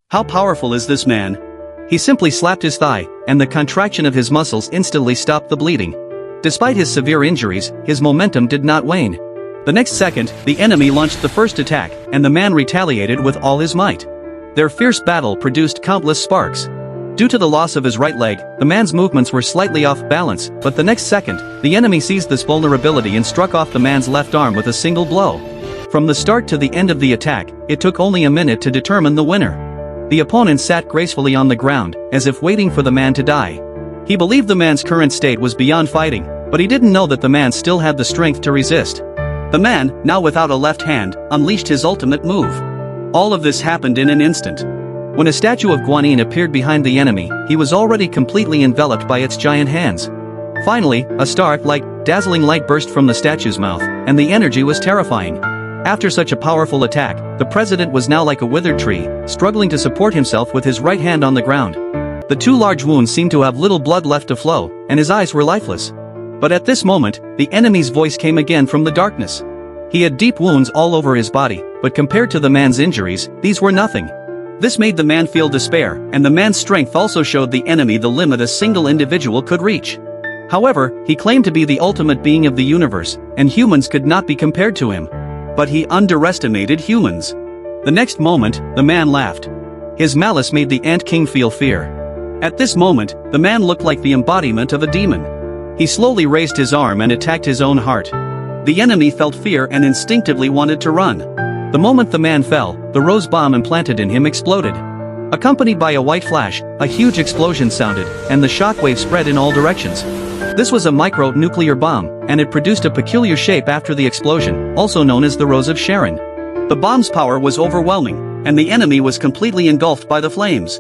How powerful is this man? He simply slapped his thigh, and the contraction of his muscles instantly stopped the bleeding. Despite his severe injuries, his momentum did not wane. The next second, the enemy launched the first attack, and the man retaliated with all his might. Their fierce battle produced countless sparks. Due to the loss of his right leg, the man's movements were slightly off balance, but the next second, the enemy seized this vulnerability and struck off the man's left arm with a single blow. From the start to the end of the attack, it took only a minute to determine the winner. The opponent sat gracefully on the ground, as if waiting for the man to die. He believed the man's current state was beyond fighting, but he didn't know that the man still had the strength to resist. The man, now without a left hand, unleashed his ultimate move. All of this happened in an instant. When a statue of Guanyin appeared behind the enemy, he was already completely enveloped by its giant hands. Finally, a star-like, dazzling light burst from the statue's mouth, and the energy was terrifying. After such a powerful attack, the president was now like a withered tree, struggling to support himself with his right hand on the ground. The two large wounds seemed to have little blood left to flow, and his eyes were lifeless. But at this moment, the enemy's voice came again from the darkness. He had deep wounds all over his body, but compared to the man's injuries, these were nothing. This made the man feel despair, and the man's strength also showed the enemy the limit a single individual could reach. However, he claimed to be the ultimate being of the universe, and humans could not be compared to him. But he underestimated humans. The next moment, the man laughed. His malice made the Ant King feel fear. At this moment, the man looked like the embodiment of a demon. He slowly raised his arm and attacked his own heart. The enemy felt fear and instinctively wanted to run. The moment the man fell, the rose bomb implanted in him exploded. Accompanied by a white flash, a huge explosion sounded, and the shockwave spread in all directions. This was a micro-nuclear bomb, and it produced a peculiar shape after the explosion, also known as the Rose of Sharon. The bomb's power was overwhelming, and the enemy was completely engulfed by the flames.